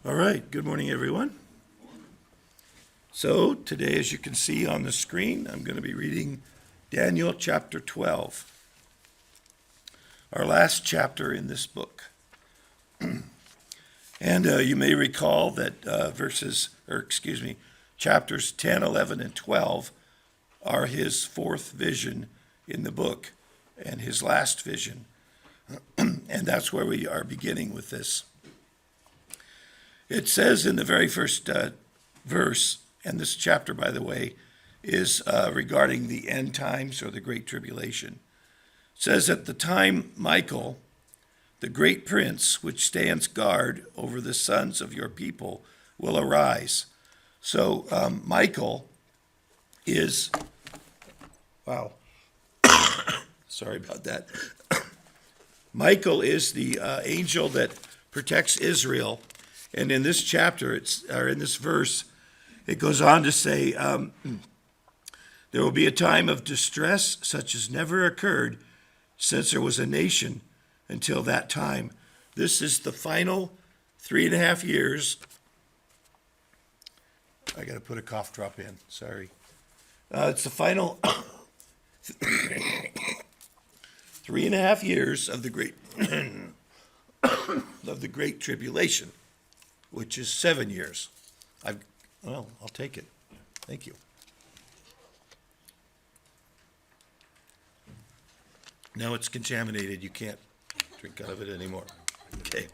All right, good morning, everyone. So today, as you can see on the screen, I'm going to be reading Daniel chapter 12, our last chapter in this book. And you may recall that chapters 10, 11, and 12 are his fourth vision in the book and his last vision. And that's where we are beginning with this. It says in the very first verse, and this chapter, by the way, is regarding the end times or the Great Tribulation. It says, "At the time Michael, the great prince, which stands guard over the sons of your people, will arise." So Michael is, wow, sorry about that. Michael is the angel that protects Israel. And in this chapter, in this verse, it goes on to say, there will be a time of distress such as never occurred since there was a nation until that time. This is the final 3.5 years. I got to put a cough drop in, sorry. It's the final 3.5 years of the Great Tribulation, which is 7 years. I'll take it. Thank you. Now it's contaminated. You can't drink out of it anymore. Okay.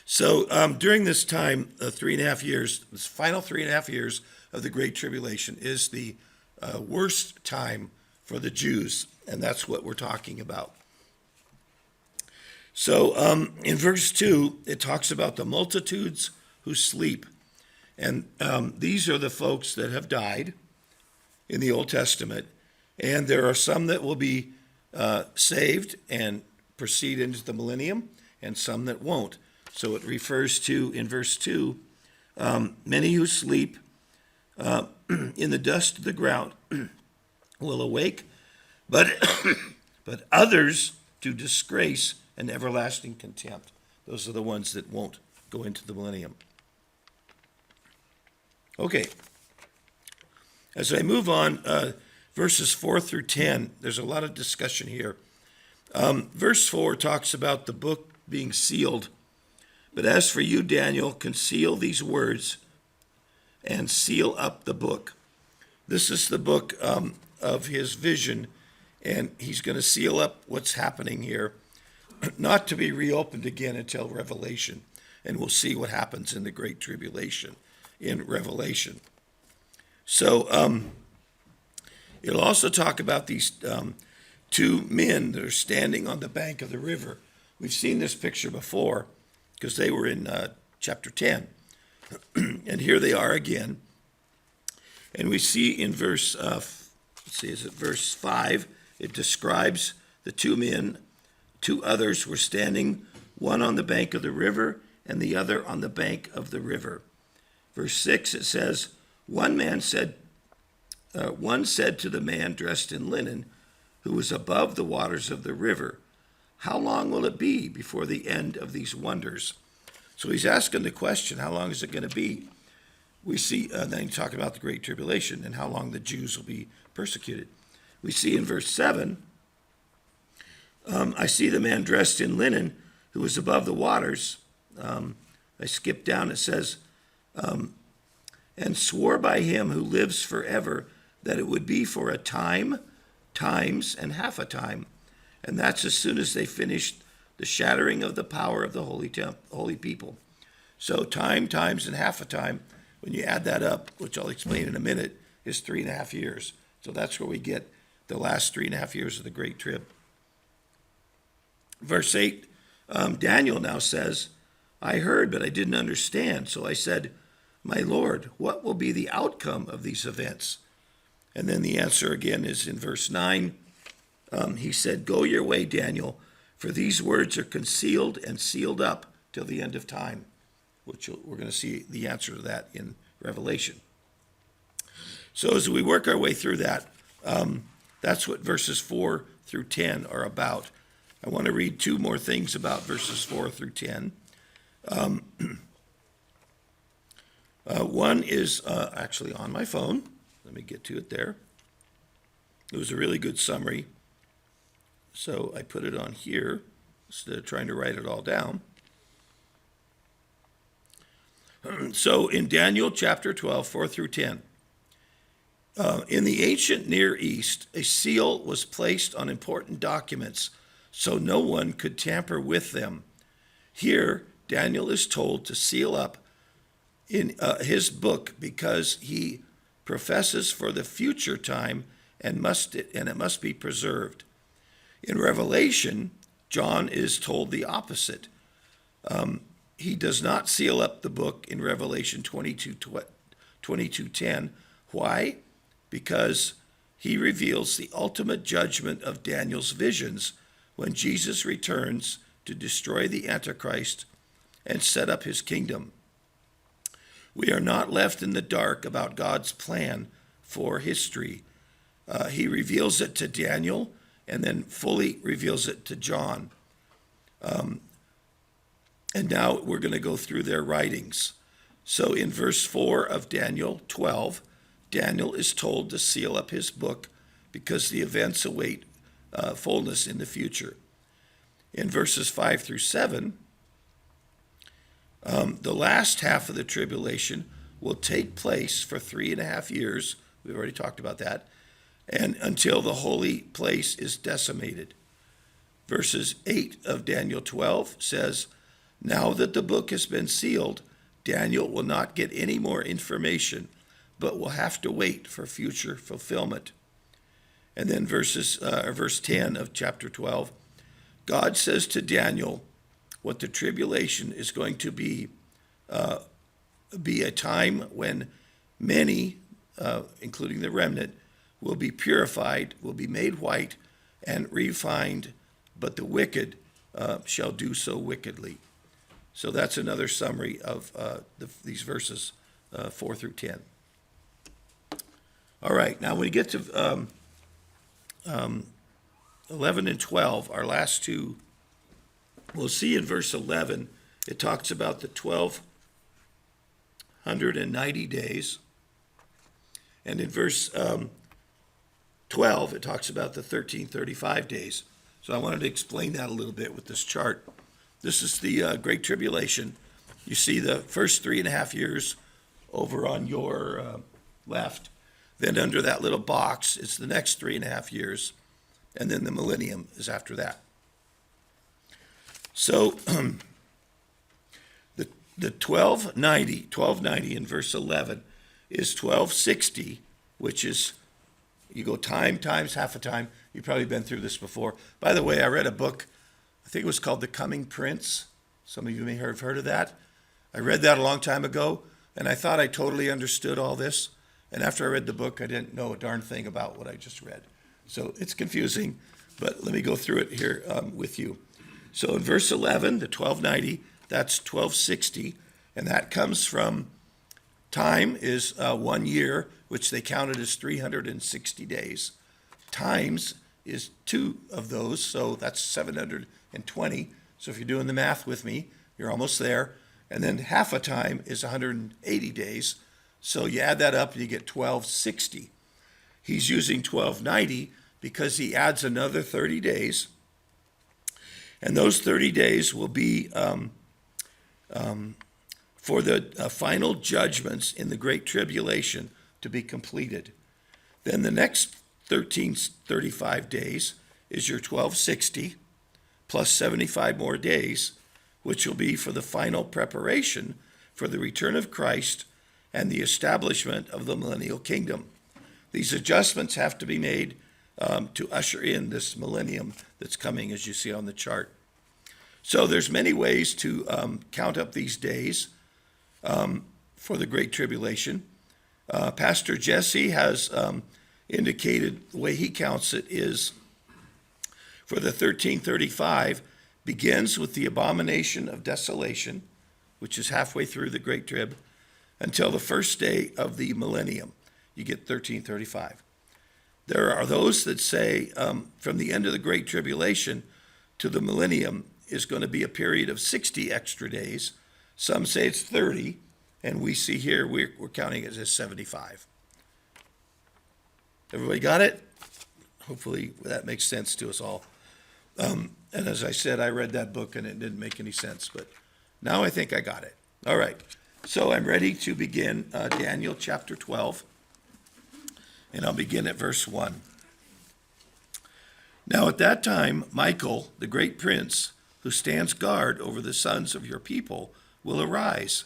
So during this time, 3.5 years, this final 3.5 years of the Great Tribulation is the worst time for the Jews, and that's what we're talking about. So in verse 2, it talks about the multitudes who sleep. And these are the folks that have died in the Old Testament. And there are some that will be saved and proceed into the millennium, and some that won't. So it refers to, in verse 2, many who sleep in the dust of the ground will awake, but others to disgrace and everlasting contempt. Those are the ones that won't go into the millennium. Okay. As I move on, verses 4 through 10, there's a lot of discussion here. Verse 4 talks about the book being sealed. "But as for you, Daniel, conceal these words and seal up the book." This is the book of his vision, and he's going to seal up what's happening here, not to be reopened again until Revelation. And we'll see what happens in the Great Tribulation in Revelation. So it'll also talk about these two men that are standing on the bank of the river. We've seen this picture before because they were in chapter 10. And here they are again. And we see in verse 5, it describes the two men. Two others were standing, one on the bank of the river and the other on the bank of the river. Verse 6, it says, one said to the man dressed in linen, who was above the waters of the river, "How long will it be before the end of these wonders?" So he's asking the question, how long is it going to be? We see, then he's talking about the Great Tribulation and how long the Jews will be persecuted. We see in verse 7, I see the man dressed in linen who was above the waters. I skip down, it says, and swore by him who lives forever that it would be for a time, times, and half a time. And that's as soon as they finished the shattering of the power of the holy people. So time, times, and half a time, when you add that up, which I'll explain in a minute, is 3.5 years. So that's where we get the last 3.5 years of the Great Trib. Verse 8, Daniel now says, "I heard, but I didn't understand. So I said, 'My Lord, what will be the outcome of these events?' And then the answer again is in verse 9. He said, 'Go your way, Daniel, for these words are concealed and sealed up till the end of time,'" which we're going to see the answer to that in Revelation. So as we work our way through that, that's what verses 4 through 10 are about. I want to read two more things about verses 4 through 10. One is actually on my phone. Let me get to it there. It was a really good summary, so I put it on here instead of trying to write it all down. So in Daniel chapter 12, 4 through 10, in the ancient Near East, a seal was placed on important documents so no one could tamper with them. Here, Daniel is told to seal up in his book because he professes for the future time and it must be preserved. In Revelation, John is told the opposite. He does not seal up the book in Revelation 22:10. Why? Because he reveals the ultimate judgment of Daniel's visions when Jesus returns to destroy the Antichrist and set up his kingdom. We are not left in the dark about God's plan for history. He reveals it to Daniel and then fully reveals it to John. And now we're going to go through their writings. So in verse 4 of Daniel 12, Daniel is told to seal up his book because the events await fullness in the future. In verses 5 through 7, the last half of the tribulation will take place for 3.5 years. We've already talked about that. And until the holy place is decimated. Verses 8 of Daniel 12 says, now that the book has been sealed, Daniel will not get any more information, but will have to wait for future fulfillment. And then verse 10 of chapter 12, God says to Daniel what the tribulation is going to be a time when many, including the remnant, will be purified, will be made white and refined, but the wicked shall do so wickedly. So that's another summary of these verses 4 through 10. All right, now when we get to 11 and 12, our last two, we'll see in verse 11, it talks about the 1290 days. And in verse 12, it talks about the 1335 days. So I wanted to explain that a little bit with this chart. This is the Great Tribulation. You see the first 3.5 years over on your left. Then under that little box, it's the next 3.5 years. And then the millennium is after that. So the 1290 in verse 11 is 1260, which is, you go time times half a time. You've probably been through this before. By the way, I read a book, I think it was called The Coming Prince. Some of you may have heard of that. I read that a long time ago, and I thought I totally understood all this. And after I read the book, I didn't know a darn thing about what I just read. So it's confusing, but let me go through it here with you. So in verse 11, the 1290, that's 1260, and that comes from time is 1 year, which they counted as 360 days. Times is 2 of those, so that's 720. So if you're doing the math with me, you're almost there. And then half a time is 180 days. So you add that up and you get 1260. He's using 1290 because he adds another 30 days. And those 30 days will be for the final judgments in the Great Tribulation to be completed. Then the next 1335 days is your 1260 plus 75 more days, which will be for the final preparation for the return of Christ and the establishment of the millennial kingdom. These adjustments have to be made to usher in this millennium that's coming, as you see on the chart. So there's many ways to count up these days for the Great Tribulation. Pastor Jesse has indicated the way he counts it is for the 1335 begins with the abomination of desolation, which is halfway through the Great Trib, until the first day of the millennium. You get 1335. There are those that say from the end of the Great Tribulation to the millennium is going to be a period of 60 extra days. Some say it's 30, and we see here we're counting it as 75. Everybody got it? Hopefully that makes sense to us all. And as I said, I read that book and it didn't make any sense, but now I think I got it. All right, so I'm ready to begin Daniel chapter 12, and I'll begin at verse 1. Now at that time, Michael, the great prince, who stands guard over the sons of your people, will arise,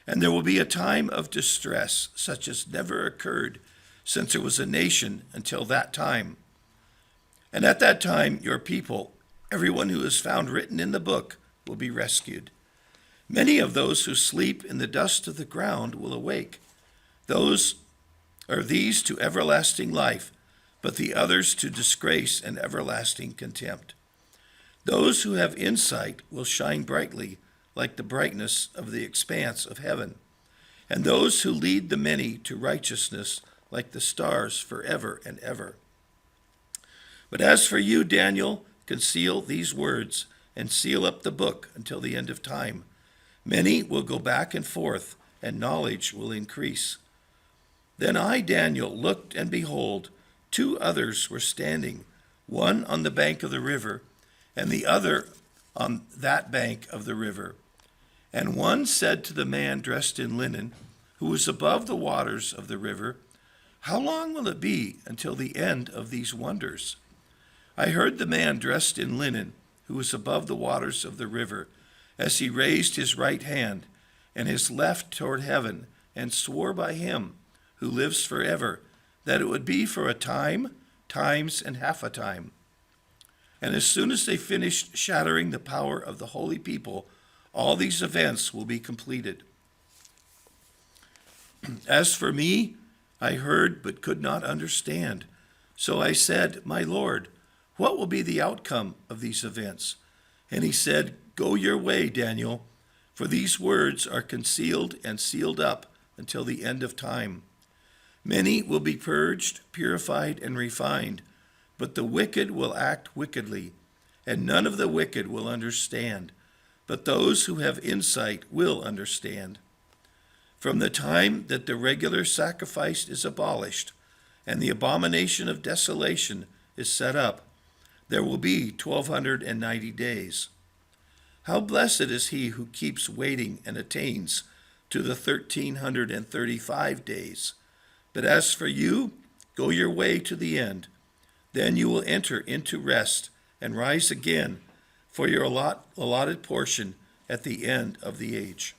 and there will be a time of distress such as never occurred since there was a nation until that time. And at that time, your people, everyone who is found written in the book, will be rescued. Many of those who sleep in the dust of the ground will awake. These to everlasting life, but the others to disgrace and everlasting contempt. Those who have insight will shine brightly like the brightness of the expanse of heaven, and those who lead the many to righteousness like the stars forever and ever. But as for you, Daniel, conceal these words and seal up the book until the end of time. Many will go back and forth, and knowledge will increase. Then I, Daniel, looked, and behold, 2 others were standing, one on the bank of the river, and the other on that bank of the river. And one said to the man dressed in linen, who was above the waters of the river, "How long will it be until the end of these wonders?" I heard the man dressed in linen, who was above the waters of the river, as he raised his right hand and his left toward heaven, and swore by him who lives forever, that it would be for a time, times, and half a time. And as soon as they finished shattering the power of the holy people, all these events will be completed. As for me, I heard but could not understand. So I said, "My Lord, what will be the outcome of these events?" And he said, "Go your way, Daniel, for these words are concealed and sealed up until the end of time. Many will be purged, purified, and refined, but the wicked will act wickedly, and none of the wicked will understand, but those who have insight will understand. From the time that the regular sacrifice is abolished and the abomination of desolation is set up, there will be 1,290 days. How blessed is he who keeps waiting and attains to the 1,335 days. But as for you, go your way to the end. Then you will enter into rest and rise again for your allotted portion at the end of the age."